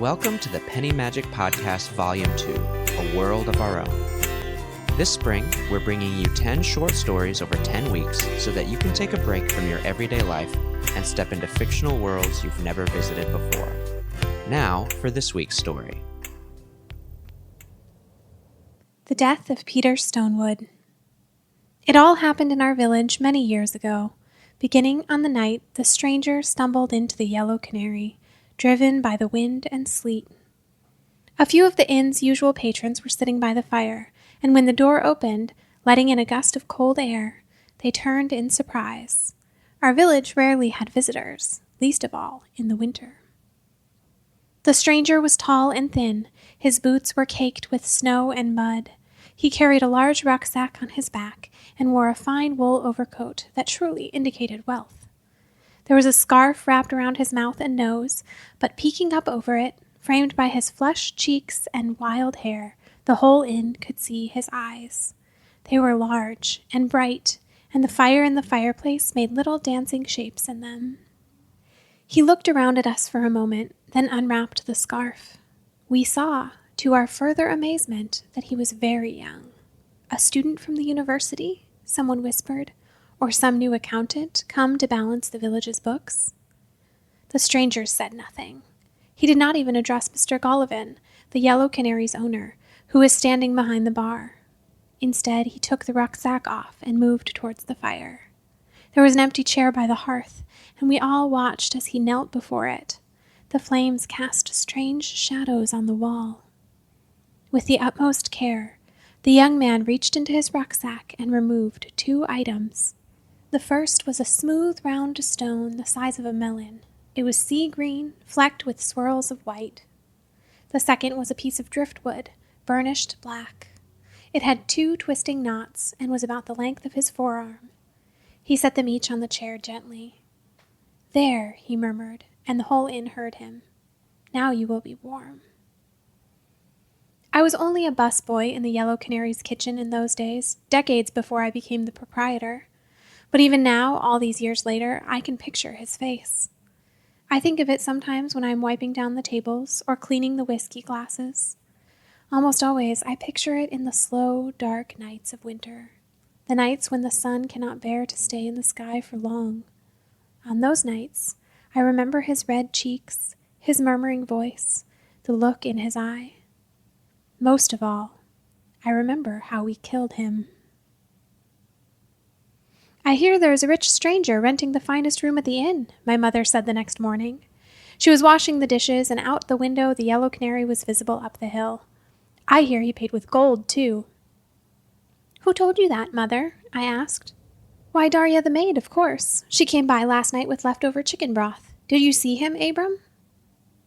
Welcome to the Penny Magic Podcast Volume 2, A World of Our Own. This spring, we're bringing you 10 short stories over 10 weeks so that you can take a break from your everyday life and step into fictional worlds you've never visited before. Now for this week's story. The Death of Peter Stonewood. It all happened in our village many years ago, beginning on the night the stranger stumbled into the Yellow Canary, driven by the wind and sleet. A few of the inn's usual patrons were sitting by the fire, and when the door opened, letting in a gust of cold air, they turned in surprise. Our village rarely had visitors, least of all in the winter. The stranger was tall and thin. His boots were caked with snow and mud. He carried a large rucksack on his back and wore a fine wool overcoat that truly indicated wealth. There was a scarf wrapped around his mouth and nose, but peeking up over it, framed by his flushed cheeks and wild hair, the whole inn could see his eyes. They were large and bright, and the fire in the fireplace made little dancing shapes in them. He looked around at us for a moment, then unwrapped the scarf. We saw, to our further amazement, that he was very young. A student from the university, someone whispered, or some new accountant come to balance the village's books? The stranger said nothing. He did not even address Mr. Golovin, the Yellow Canary's owner, who was standing behind the bar. Instead, he took the rucksack off and moved towards the fire. There was an empty chair by the hearth, and we all watched as he knelt before it. The flames cast strange shadows on the wall. With the utmost care, the young man reached into his rucksack and removed 2 items. The first was a smooth round stone the size of a melon. It was sea green, flecked with swirls of white. The second was a piece of driftwood, burnished black. It had 2 twisting knots and was about the length of his forearm. He set them each on the chair gently. "There," he murmured, and the whole inn heard him. "Now you will be warm." I was only a busboy in the Yellow Canary's kitchen in those days, decades before I became the proprietor. But even now, all these years later, I can picture his face. I think of it sometimes when I'm wiping down the tables or cleaning the whiskey glasses. Almost always, I picture it in the slow, dark nights of winter, the nights when the sun cannot bear to stay in the sky for long. On those nights, I remember his red cheeks, his murmuring voice, the look in his eye. Most of all, I remember how we killed him. "I hear there is a rich stranger renting the finest room at the inn," my mother said the next morning. She was washing the dishes, and out the window the Yellow Canary was visible up the hill. "I hear he paid with gold, too." "Who told you that, Mother?" I asked. "Why, Darya the maid, of course. She came by last night with leftover chicken broth. Did you see him, Abram?"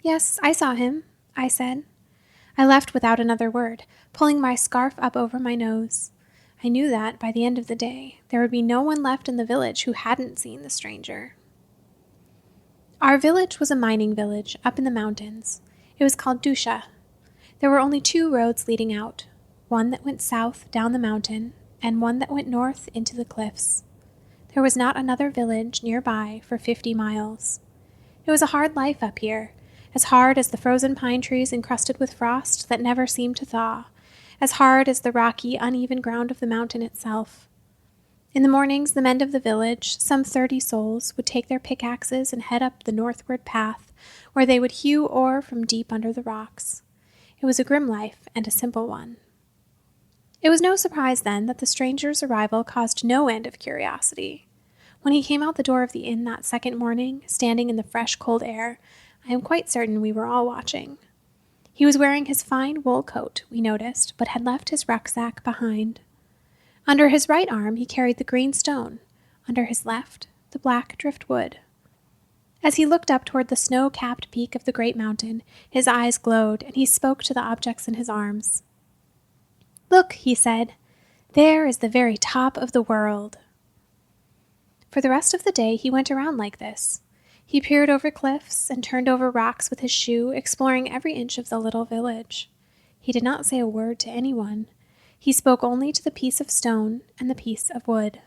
"Yes, I saw him," I said. I left without another word, pulling my scarf up over my nose. I knew that, by the end of the day, there would be no one left in the village who hadn't seen the stranger. Our village was a mining village up in the mountains. It was called Dusha. There were only 2 roads leading out, one that went south down the mountain, and one that went north into the cliffs. There was not another village nearby for 50 miles. It was a hard life up here, as hard as the frozen pine trees encrusted with frost that never seemed to thaw, as hard as the rocky, uneven ground of the mountain itself. In the mornings, the men of the village, some 30 souls, would take their pickaxes and head up the northward path, where they would hew ore from deep under the rocks. It was a grim life and a simple one. It was no surprise, then, that the stranger's arrival caused no end of curiosity. When he came out the door of the inn that second morning, standing in the fresh, cold air, I am quite certain we were all watching. He was wearing his fine wool coat, we noticed, but had left his rucksack behind. Under his right arm he carried the green stone, under his left the black driftwood. As he looked up toward the snow-capped peak of the great mountain, his eyes glowed, and he spoke to the objects in his arms. "Look," he said, "there is the very top of the world." For the rest of the day he went around like this. He peered over cliffs and turned over rocks with his shoe, exploring every inch of the little village. He did not say a word to anyone. He spoke only to the piece of stone and the piece of wood.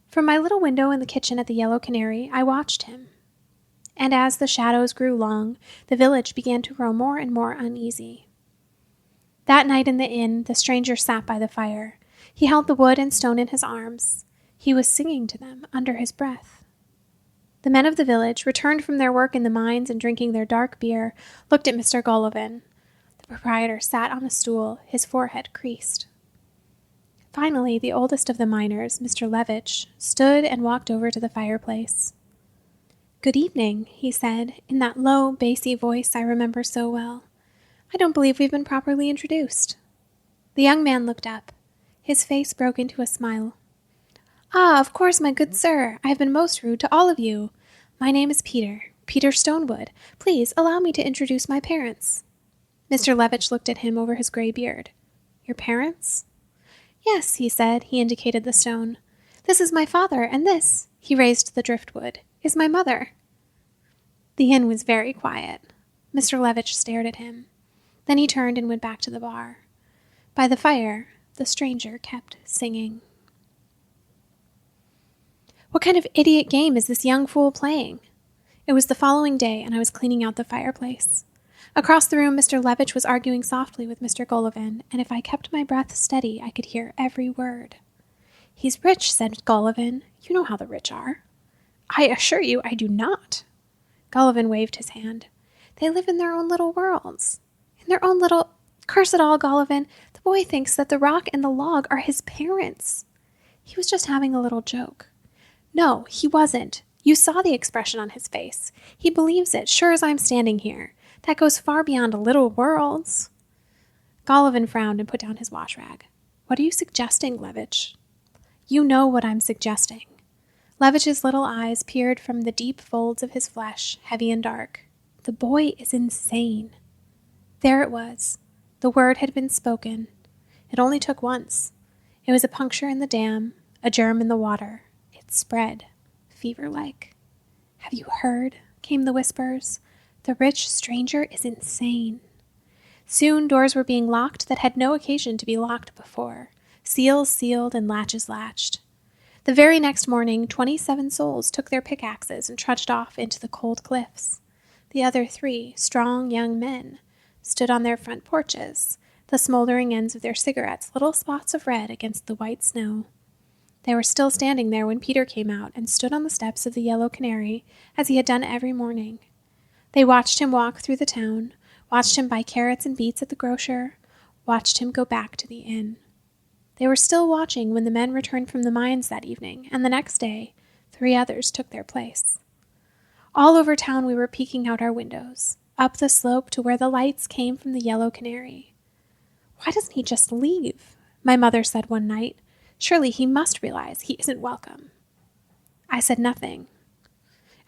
From my little window in the kitchen at the Yellow Canary, I watched him. and as the shadows grew long, the village began to grow more and more uneasy. That night in the inn, the stranger sat by the fire. He held the wood and stone in his arms. He was singing to them under his breath. The men of the village, returned from their work in the mines and drinking their dark beer, looked at Mr. Gullivan. The proprietor sat on a stool, his forehead creased. Finally, the oldest of the miners, Mr. Levitch, stood and walked over to the fireplace. "Good evening," he said, in that low, bassy voice I remember so well. "I don't believe we've been properly introduced." The young man looked up. His face broke into a smile. "Ah, of course, my good sir. I have been most rude to all of you. My name is Peter Stonewood. Please allow me to introduce my parents." Mr. Levitch looked at him over his gray beard. "Your parents?" "Yes," he said. He indicated the stone. "This is my father, and this," he raised the driftwood, "is my mother." The inn was very quiet. Mr. Levitch stared at him. Then he turned and went back to the bar. By the fire, the stranger kept singing. What kind of idiot game is this young fool playing? It was the following day, and I was cleaning out the fireplace. Across the room, Mr. Levitch was arguing softly with Mr. Gullivan, and if I kept my breath steady, I could hear every word. "He's rich," said Gullivan. "You know how the rich are." "I assure you I do not." Gullivan waved his hand. "They live in their own little worlds. In their own little... Curse it all, Gullivan. The boy thinks that the rock and the log are his parents." He was just having a little joke. "No, he wasn't. You saw the expression on his face. He believes it, sure as I'm standing here. That goes far beyond little worlds." Gullivan frowned and put down his wash rag. "What are you suggesting, Levitch?" "You know what I'm suggesting." Levitch's little eyes peered from the deep folds of his flesh, heavy and dark. "The boy is insane." There it was. The word had been spoken. It only took once. It was a puncture in the dam, a germ in the water. It spread, fever-like. "Have you heard?" came the whispers. "The rich stranger is insane." Soon doors were being locked that had no occasion to be locked before, seals sealed and latches latched. The very next morning, 27 souls took their pickaxes and trudged off into the cold cliffs. The other 3, strong young men, stood on their front porches, the smoldering ends of their cigarettes little spots of red against the white snow. They were still standing there when Peter came out and stood on the steps of the Yellow Canary, as he had done every morning. They watched him walk through the town, watched him buy carrots and beets at the grocer, watched him go back to the inn. They were still watching when the men returned from the mines that evening, and the next day, 3 others took their place. All over town we were peeking out our windows, up the slope to where the lights came from the Yellow Canary. "Why doesn't he just leave?" my mother said one night. "Surely he must realize he isn't welcome." I said nothing.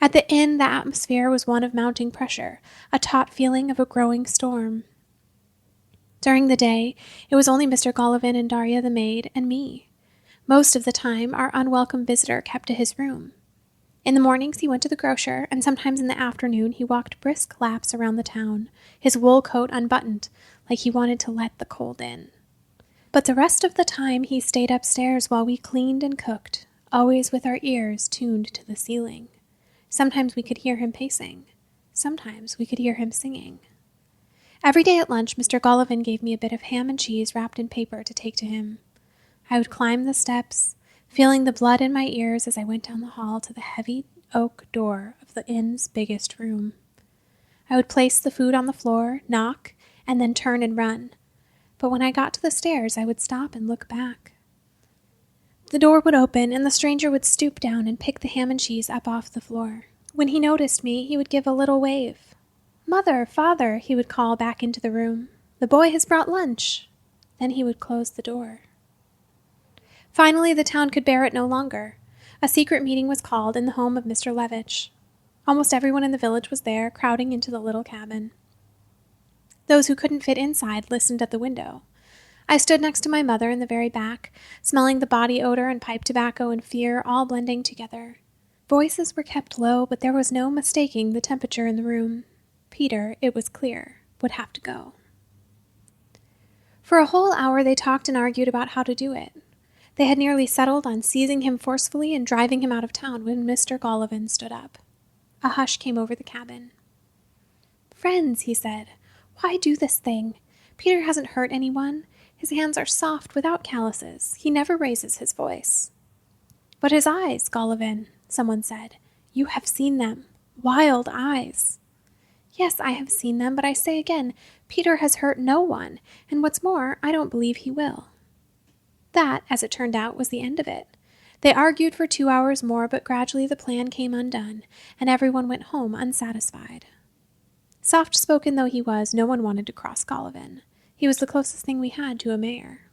At the inn, the atmosphere was one of mounting pressure, a taut feeling of a growing storm. During the day, it was only Mr. Gullivan and Darya the maid and me. Most of the time, our unwelcome visitor kept to his room. In the mornings, he went to the grocer, and sometimes in the afternoon he walked brisk laps around the town, his wool coat unbuttoned, like he wanted to let the cold in. But the rest of the time he stayed upstairs while we cleaned and cooked, always with our ears tuned to the ceiling. Sometimes we could hear him pacing. Sometimes we could hear him singing. Every day at lunch, Mr. Gullivan gave me a bit of ham and cheese wrapped in paper to take to him. I would climb the steps, feeling the blood in my ears as I went down the hall to the heavy oak door of the inn's biggest room. I would place the food on the floor, knock, and then turn and run. But when I got to the stairs, I would stop and look back. The door would open, and the stranger would stoop down and pick the ham and cheese up off the floor. When he noticed me, he would give a little wave. "Mother, father," he would call back into the room. "The boy has brought lunch." Then he would close the door. Finally, the town could bear it no longer. A secret meeting was called in the home of Mr. Levitch. Almost everyone in the village was there, crowding into the little cabin. Those who couldn't fit inside listened at the window. I stood next to my mother in the very back, smelling the body odor and pipe tobacco and fear all blending together. Voices were kept low, but there was no mistaking the temperature in the room. Peter, it was clear, would have to go. For a whole hour they talked and argued about how to do it. They had nearly settled on seizing him forcefully and driving him out of town when Mr. Gullivan stood up. A hush came over the cabin. "Friends," he said, "why do this thing? Peter hasn't hurt anyone. His hands are soft without calluses. He never raises his voice." "But his eyes, Golovin," someone said. "You have seen them. Wild eyes." "Yes, I have seen them, but I say again, Peter has hurt no one, and what's more, I don't believe he will." That, as it turned out, was the end of it. They argued for 2 hours more, but gradually the plan came undone, and everyone went home unsatisfied. Soft-spoken though he was, no one wanted to cross Golovin. He was the closest thing we had to a mayor.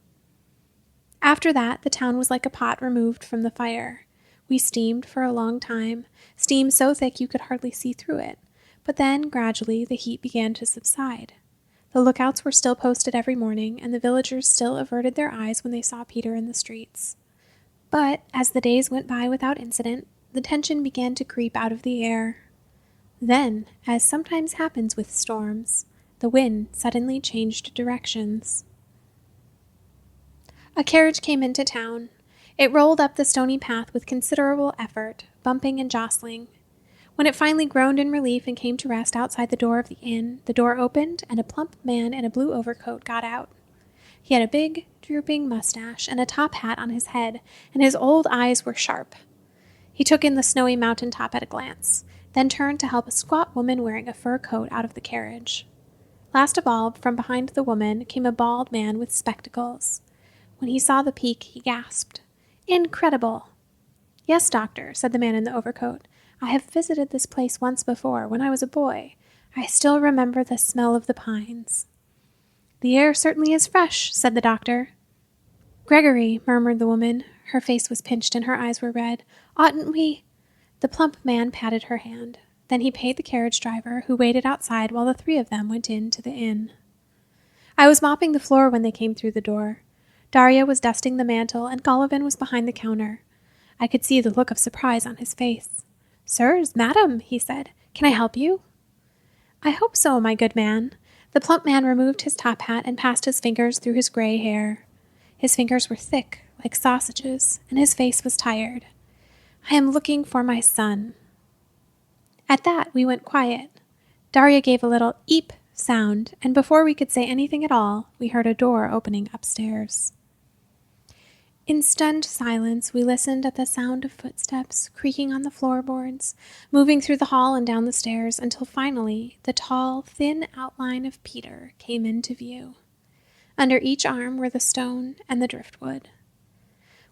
After that, the town was like a pot removed from the fire. We steamed for a long time, steam so thick you could hardly see through it, but then, gradually, the heat began to subside. The lookouts were still posted every morning, and the villagers still averted their eyes when they saw Peter in the streets. But, as the days went by without incident, the tension began to creep out of the air. Then, as sometimes happens with storms, the wind suddenly changed directions. A carriage came into town. It rolled up the stony path with considerable effort, bumping and jostling. When it finally groaned in relief and came to rest outside the door of the inn, the door opened and a plump man in a blue overcoat got out. He had a big, drooping mustache and a top hat on his head, and his old eyes were sharp. He took in the snowy mountain top at a glance, then turned to help a squat woman wearing a fur coat out of the carriage. Last of all, from behind the woman, came a bald man with spectacles. When he saw the peak, he gasped, "Incredible!" "Yes, doctor," said the man in the overcoat. "I have visited this place once before, when I was a boy. I still remember the smell of the pines." "The air certainly is fresh," said the doctor. "Gregory," murmured the woman. Her face was pinched and her eyes were red. "Oughtn't we—" The plump man patted her hand. Then he paid the carriage driver, who waited outside while the three of them went in to the inn. I was mopping the floor when they came through the door. Darya was dusting the mantel, and Golovin was behind the counter. I could see the look of surprise on his face. "Sirs, madam," he said, "can I help you?" "I hope so, my good man." The plump man removed his top hat and passed his fingers through his gray hair. His fingers were thick, like sausages, and his face was tired. "I am looking for my son." At that, we went quiet. Darya gave a little eep sound, and before we could say anything at all, we heard a door opening upstairs. In stunned silence, we listened at the sound of footsteps creaking on the floorboards, moving through the hall and down the stairs, until finally the tall, thin outline of Peter came into view. Under each arm were the stone and the driftwood.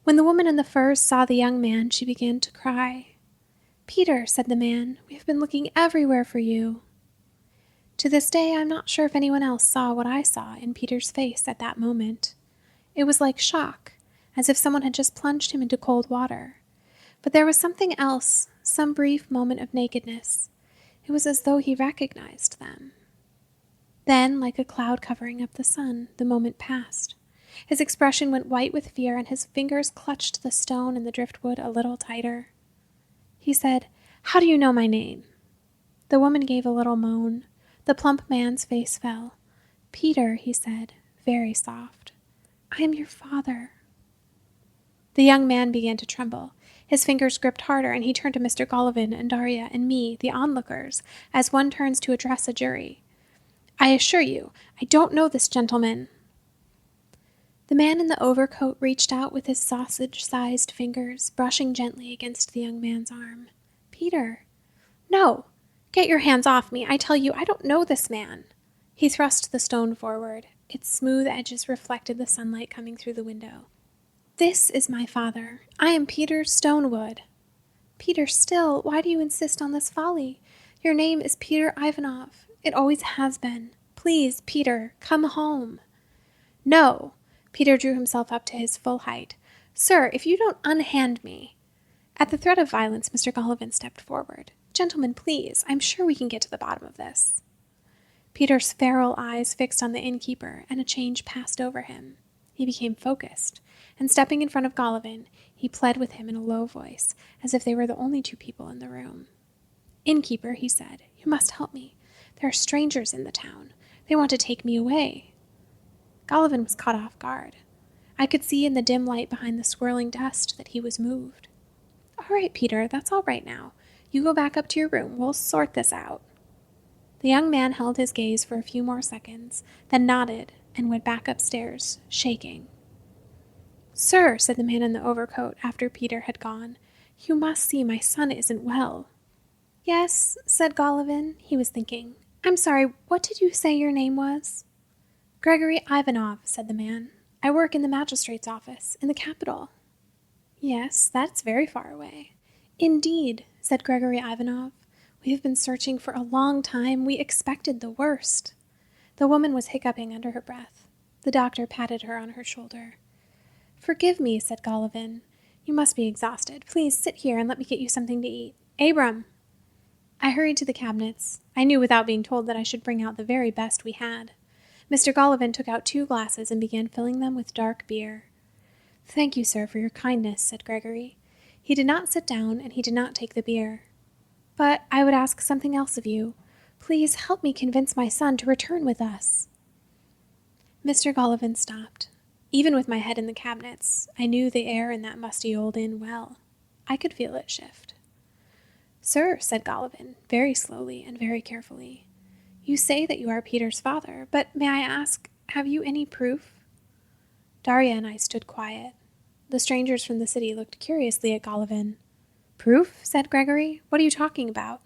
When the woman in the furs saw the young man, she began to cry. "Peter," said the man, "we have been looking everywhere for you." To this day, I'm not sure if anyone else saw what I saw in Peter's face at that moment. It was like shock, as if someone had just plunged him into cold water. But there was something else, some brief moment of nakedness. It was as though he recognized them. Then, like a cloud covering up the sun, the moment passed. His expression went white with fear, and his fingers clutched the stone and the driftwood a little tighter. He said, "How do you know my name?" The woman gave a little moan. The plump man's face fell. "Peter," he said, very soft. "I am your father." The young man began to tremble. His fingers gripped harder, and he turned to Mr. Golovin and Darya and me, the onlookers, as one turns to address a jury. "I assure you, I don't know this gentleman." The man in the overcoat reached out with his sausage-sized fingers, brushing gently against the young man's arm. "Peter." "No! Get your hands off me. I tell you, I don't know this man." He thrust the stone forward. Its smooth edges reflected the sunlight coming through the window. "This is my father. I am Peter Stonewood." "Peter still, why do you insist on this folly? Your name is Peter Ivanov. It always has been. Please, Peter, come home." "No." Peter drew himself up to his full height. "Sir, if you don't unhand me—" At the threat of violence, Mr. Golovin stepped forward. "Gentlemen, please, I'm sure we can get to the bottom of this." Peter's feral eyes fixed on the innkeeper, and a change passed over him. He became focused, and stepping in front of Golovin, he pled with him in a low voice, as if they were the only two people in the room. "Innkeeper," he said, "you must help me. There are strangers in the town. They want to take me away." Golovin was caught off guard. I could see in the dim light behind the swirling dust that he was moved. "All right, Peter, that's all right now. You go back up to your room. We'll sort this out." The young man held his gaze for a few more seconds, then nodded and went back upstairs, shaking. "Sir," said the man in the overcoat after Peter had gone, "you must see my son isn't well." "Yes," said Golovin. He was thinking. "I'm sorry, what did you say your name was?" "Gregory Ivanov," said the man. "I work in the magistrate's office, in the capital." "Yes, that's very far away." "Indeed," said Gregory Ivanov. "We have been searching for a long time. We expected the worst." The woman was hiccuping under her breath. The doctor patted her on her shoulder. "Forgive me," said Golovin. "You must be exhausted. Please sit here and let me get you something to eat. Abram!" I hurried to the cabinets. I knew without being told that I should bring out the very best we had. Mr. Golovin took out 2 glasses and began filling them with dark beer. "Thank you, sir, for your kindness," said Gregory. He did not sit down, and he did not take the beer. "But I would ask something else of you. Please help me convince my son to return with us." Mr. Golovin stopped. Even with my head in the cabinets, I knew the air in that musty old inn well. I could feel it shift. "Sir," said Golovin, very slowly and very carefully, "you say that you are Peter's father, but may I ask, have you any proof?" Darya and I stood quiet. The strangers from the city looked curiously at Golovin. "Proof?" said Gregory. "What are you talking about?"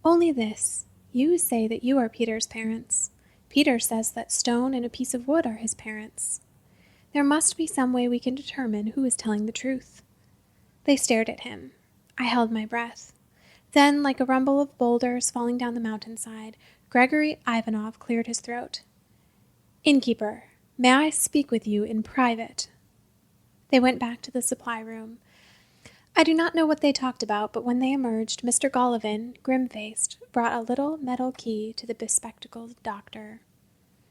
"Only this. You say that you are Peter's parents. Peter says that stone and a piece of wood are his parents. There must be some way we can determine who is telling the truth." They stared at him. I held my breath. Then, like a rumble of boulders falling down the mountainside, Gregory Ivanov cleared his throat. "Innkeeper, may I speak with you in private?" They went back to the supply room. I do not know what they talked about, but when they emerged, Mr. Golovin, grim-faced, brought a little metal key to the bespectacled doctor.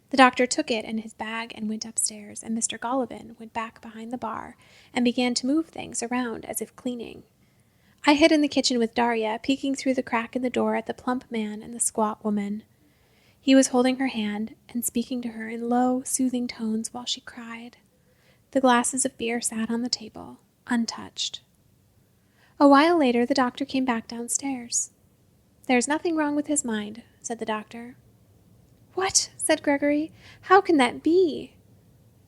The doctor took it in his bag and went upstairs, and Mr. Golovin went back behind the bar and began to move things around as if cleaning. I hid in the kitchen with Darya, peeking through the crack in the door at the plump man and the squat woman. He was holding her hand and speaking to her in low, soothing tones while she cried. The glasses of beer sat on the table, untouched. A while later, the doctor came back downstairs. "There's nothing wrong with his mind," said the doctor. "What?" said Gregory. "How can that be?"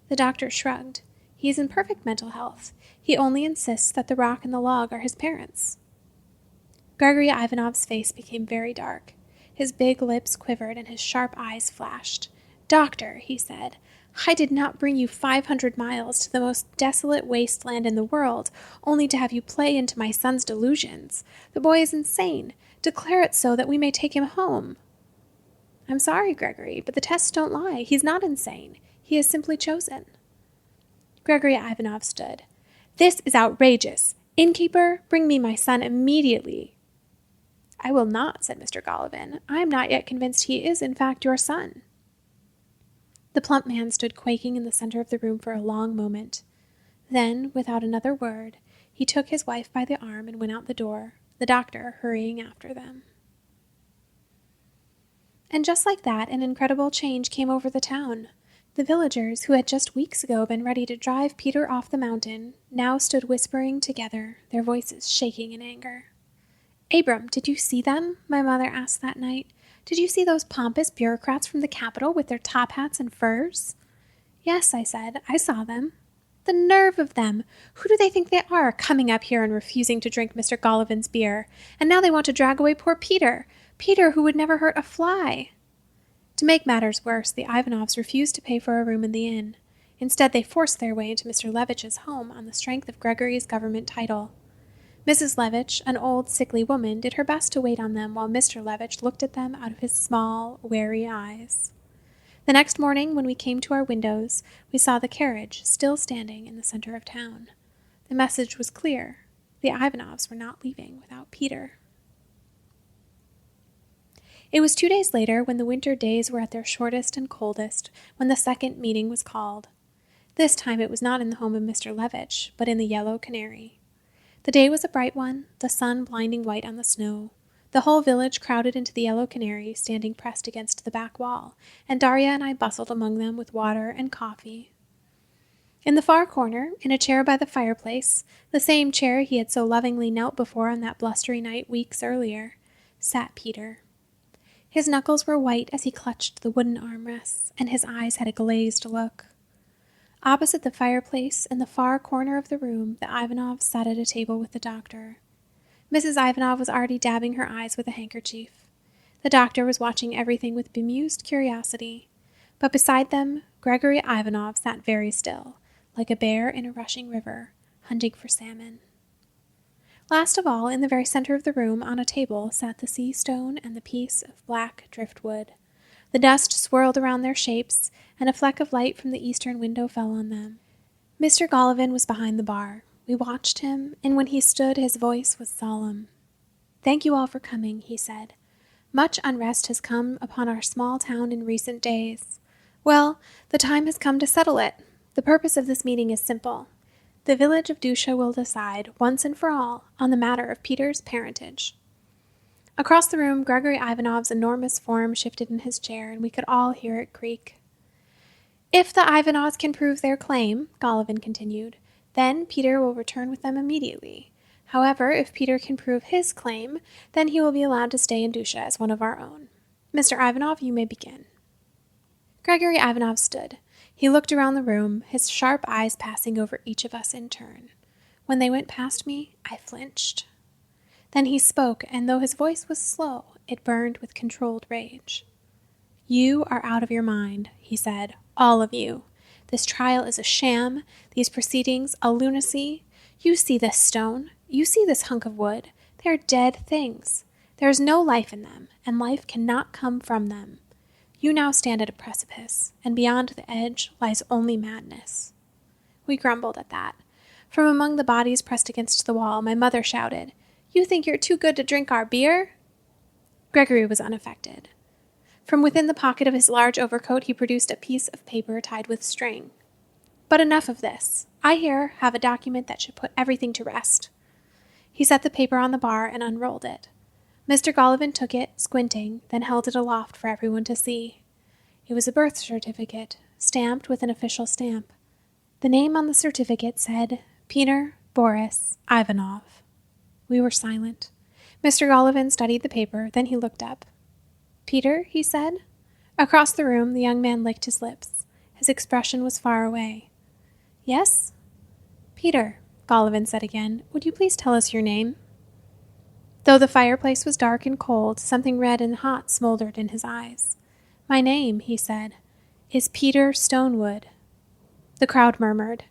The doctor shrugged. "He is in perfect mental health. He only insists that the rock and the log are his parents." Gregory Ivanov's face became very dark. His big lips quivered and his sharp eyes flashed. "Doctor," he said, "I did not bring you 500 miles to the most desolate wasteland in the world, only to have you play into my son's delusions. The boy is insane. Declare it so that we may take him home." "I'm sorry, Gregory, but the tests don't lie. He's not insane. He is simply chosen." Gregory Ivanov stood. "This is outrageous. Innkeeper, bring me my son immediately." "I will not," said Mr. Golovin. "I am not yet convinced he is, in fact, your son." The plump man stood quaking in the center of the room for a long moment. Then, without another word, he took his wife by the arm and went out the door, the doctor hurrying after them. And just like that, an incredible change came over the town. The villagers, who had just weeks ago been ready to drive Peter off the mountain, now stood whispering together, their voices shaking in anger. "Abram, did you see them?" my mother asked that night. "Did you see those pompous bureaucrats from the capital with their top hats and furs?" "Yes," I said, "I saw them." "The nerve of them! Who do they think they are, coming up here and refusing to drink Mr. Golovin's beer? And now they want to drag away poor Peter, Peter who would never hurt a fly." To make matters worse, the Ivanovs refused to pay for a room in the inn. Instead, they forced their way into Mr. Levitch's home on the strength of Gregory's government title. Mrs. Levitch, an old, sickly woman, did her best to wait on them while Mr. Levitch looked at them out of his small, wary eyes. The next morning, when we came to our windows, we saw the carriage still standing in the center of town. The message was clear. The Ivanovs were not leaving without Peter. It was 2 days later, when the winter days were at their shortest and coldest, when the second meeting was called. This time it was not in the home of Mr. Levitch, but in the Yellow Canary. The day was a bright one, the sun blinding white on the snow. The whole village crowded into the Yellow Canary, standing pressed against the back wall, and Darya and I bustled among them with water and coffee. In the far corner, in a chair by the fireplace, the same chair he had so lovingly knelt before on that blustery night weeks earlier, sat Peter. His knuckles were white as he clutched the wooden armrests, and his eyes had a glazed look. Opposite the fireplace, in the far corner of the room, the Ivanovs sat at a table with the doctor. Mrs. Ivanov was already dabbing her eyes with a handkerchief. The doctor was watching everything with bemused curiosity, but beside them, Gregory Ivanov sat very still, like a bear in a rushing river, hunting for salmon. Last of all, in the very center of the room, on a table, sat the sea stone and the piece of black driftwood. The dust swirled around their shapes, and a fleck of light from the eastern window fell on them. Mr. Golovin was behind the bar. We watched him, and when he stood, his voice was solemn. "Thank you all for coming," he said. "Much unrest has come upon our small town in recent days. Well, the time has come to settle it. The purpose of this meeting is simple. The village of Dusha will decide, once and for all, on the matter of Peter's parentage." Across the room, Gregory Ivanov's enormous form shifted in his chair, and we could all hear it creak. "If the Ivanovs can prove their claim," Golovin continued, "then Peter will return with them immediately. However, if Peter can prove his claim, then he will be allowed to stay in Dusha as one of our own. Mr. Ivanov, you may begin." Gregory Ivanov stood. He looked around the room, his sharp eyes passing over each of us in turn. When they went past me, I flinched. Then he spoke, and though his voice was slow, it burned with controlled rage. "You are out of your mind," he said, "all of you. This trial is a sham, these proceedings a lunacy. You see this stone, you see this hunk of wood. They are dead things. There is no life in them, and life cannot come from them. You now stand at a precipice, and beyond the edge lies only madness." We grumbled at that. From among the bodies pressed against the wall, my mother shouted, "You think you're too good to drink our beer?" Gregory was unaffected. From within the pocket of his large overcoat he produced a piece of paper tied with string. "But enough of this. I here have a document that should put everything to rest." He set the paper on the bar and unrolled it. Mr. Golovin took it, squinting, then held it aloft for everyone to see. It was a birth certificate, stamped with an official stamp. The name on the certificate said, "Peter Boris Ivanov." We were silent. Mr. Golovin studied the paper, then he looked up. "Peter," he said. Across the room, the young man licked his lips. His expression was far away. "Yes?" "Peter," Golovin said again, "would you please tell us your name?" Though the fireplace was dark and cold, something red and hot smoldered in his eyes. "My name," he said, "is Peter Stonewood." The crowd murmured.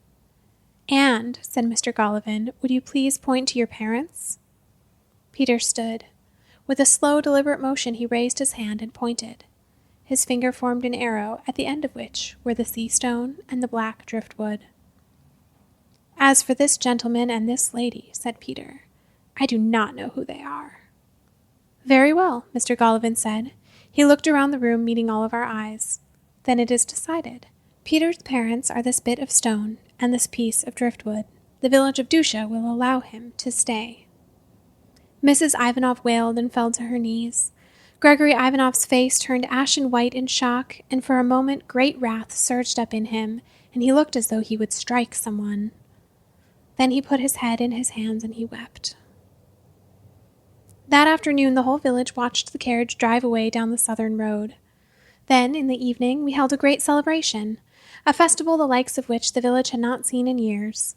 "And," said Mr. Golovin, "would you please point to your parents?" Peter stood. With a slow, deliberate motion he raised his hand and pointed. His finger formed an arrow, at the end of which were the sea stone and the black driftwood. "As for this gentleman and this lady," said Peter, "I do not know who they are." "Very well," Mr. Golovin said. He looked around the room, meeting all of our eyes. "Then it is decided. Peter's parents are this bit of stone and this piece of driftwood. The village of Dusha will allow him to stay." Mrs. Ivanov wailed and fell to her knees. Gregory Ivanov's face turned ashen white in shock, and for a moment great wrath surged up in him, and he looked as though he would strike someone. Then he put his head in his hands and he wept. That afternoon the whole village watched the carriage drive away down the southern road. Then, in the evening, we held a great celebration, a festival the likes of which the village had not seen in years.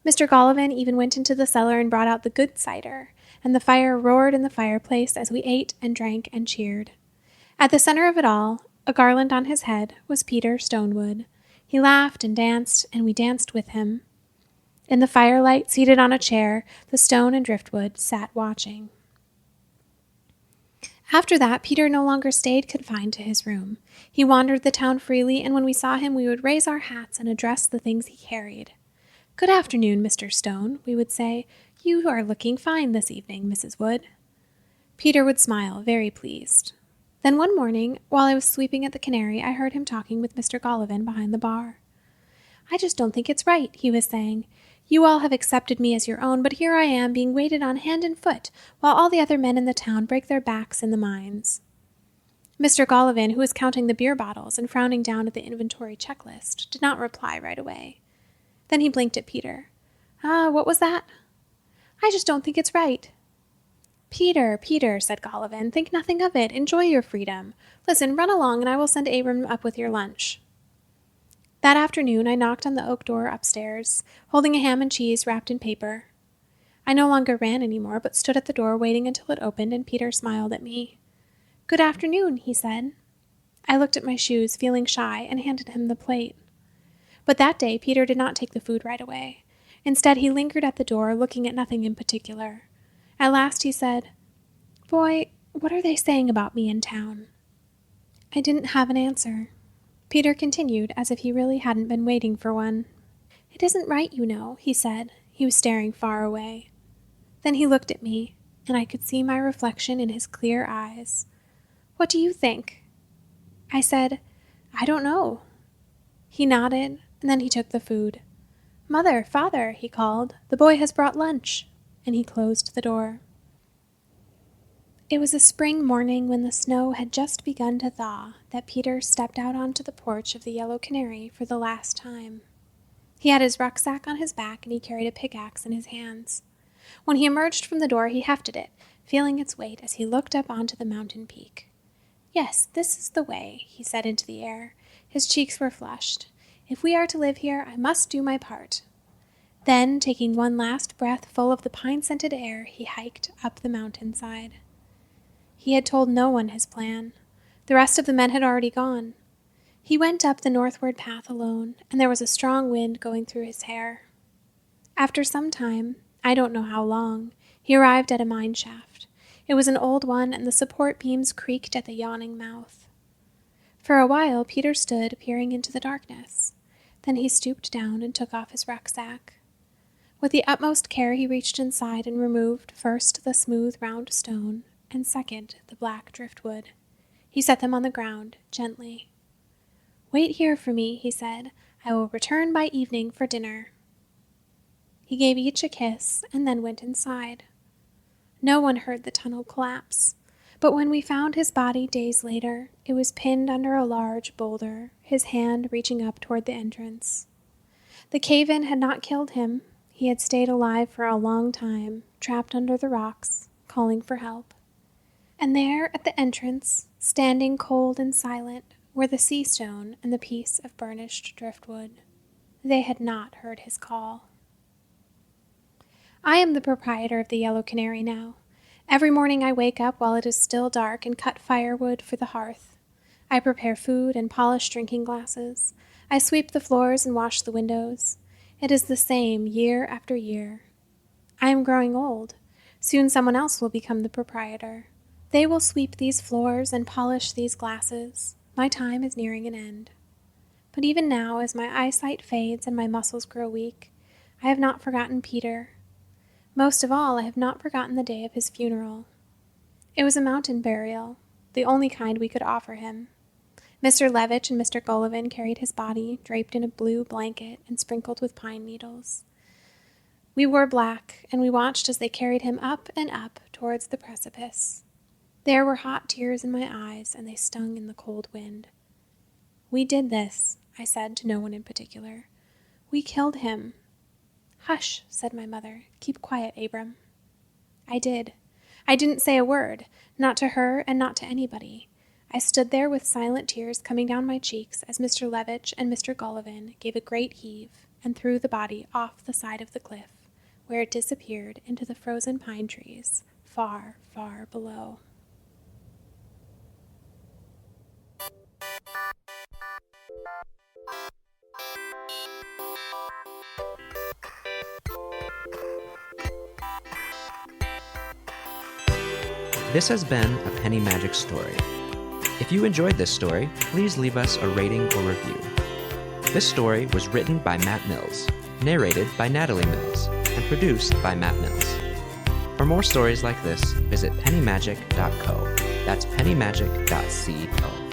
Mr. Golovin even went into the cellar and brought out the good cider, and the fire roared in the fireplace as we ate and drank and cheered. At the center of it all, a garland on his head, was Peter Stonewood. He laughed and we danced with him. In the firelight, seated on a chair, the stone and driftwood sat watching. After that, Peter no longer stayed confined to his room. He wandered the town freely, and when we saw him, we would raise our hats and address the things he carried. "Good afternoon, Mr. Stone," we would say. "You are looking fine this evening, Mrs. Wood." Peter would smile, very pleased. Then one morning, while I was sweeping at the Canary, I heard him talking with Mr. Golovin behind the bar. "I just don't think it's right," he was saying. "You all have accepted me as your own, but here I am being waited on hand and foot, while all the other men in the town break their backs in the mines." Mr. Golovin, who was counting the beer bottles and frowning down at the inventory checklist, did not reply right away. Then he blinked at Peter. What was that? I just don't think it's right. Peter, said Golovin, think nothing of it. Enjoy your freedom. Listen, run along and I will send Abram up with your lunch. That afternoon, I knocked on the oak door upstairs, holding a ham and cheese wrapped in paper. I no longer ran anymore, but stood at the door waiting until it opened, and Peter smiled at me. Good afternoon, he said. I looked at my shoes, feeling shy, and handed him the plate. But that day, Peter did not take the food right away. Instead, he lingered at the door, looking at nothing in particular. At last he said, Boy, what are they saying about me in town? I didn't have an answer. Peter continued, as if he really hadn't been waiting for one. It isn't right, you know, he said. He was staring far away. Then he looked at me, and I could see my reflection in his clear eyes. What do you think? I said, I don't know. He nodded, and then he took the food. Mother, father, he called, the boy has brought lunch, and he closed the door. It was a spring morning when the snow had just begun to thaw that Peter stepped out onto the porch of the Yellow Canary for the last time. He had his rucksack on his back and he carried a pickaxe in his hands. When he emerged from the door, he hefted it, feeling its weight as he looked up onto the mountain peak. Yes, this is the way, he said into the air. His cheeks were flushed. If we are to live here, I must do my part. Then, taking one last breath full of the pine-scented air, he hiked up the mountainside. He had told no one his plan. The rest of the men had already gone. He went up the northward path alone, and there was a strong wind going through his hair. After some time, I don't know how long, he arrived at a mine shaft. It was an old one, and the support beams creaked at the yawning mouth. For a while, Peter stood peering into the darkness. Then he stooped down and took off his rucksack. With the utmost care, he reached inside and removed first the smooth, round stone, and second, the black driftwood. He set them on the ground, gently. Wait here for me, he said. I will return by evening for dinner. He gave each a kiss and then went inside. No one heard the tunnel collapse, but when we found his body days later, it was pinned under a large boulder, his hand reaching up toward the entrance. The cave-in had not killed him. He had stayed alive for a long time, trapped under the rocks, calling for help. And there, at the entrance, standing cold and silent, were the sea stone and the piece of burnished driftwood. They had not heard his call. I am the proprietor of the Yellow Canary now. Every morning I wake up while it is still dark and cut firewood for the hearth. I prepare food and polish drinking glasses. I sweep the floors and wash the windows. It is the same year after year. I am growing old. Soon someone else will become the proprietor. They will sweep these floors and polish these glasses. My time is nearing an end. But even now, as my eyesight fades and my muscles grow weak, I have not forgotten Peter. Most of all, I have not forgotten the day of his funeral. It was a mountain burial, the only kind we could offer him. Mr. Levitch and Mr. Golovin carried his body, draped in a blue blanket and sprinkled with pine needles. We wore black, and we watched as they carried him up and up towards the precipice. There were hot tears in my eyes, and they stung in the cold wind. We did this, I said to no one in particular. We killed him. Hush, said my mother. Keep quiet, Abram. I did. I didn't say a word, not to her and not to anybody. I stood there with silent tears coming down my cheeks as Mr. Levitch and Mr. Golovin gave a great heave and threw the body off the side of the cliff, where it disappeared into the frozen pine trees, far, far below. This has been a Penny Magic story. If you enjoyed this story, please leave us a rating or review. This story was written by Matt Mills, narrated by Natalie Mills, and produced by Matt Mills. For more stories like this, visit pennymagic.co. That's pennymagic.co.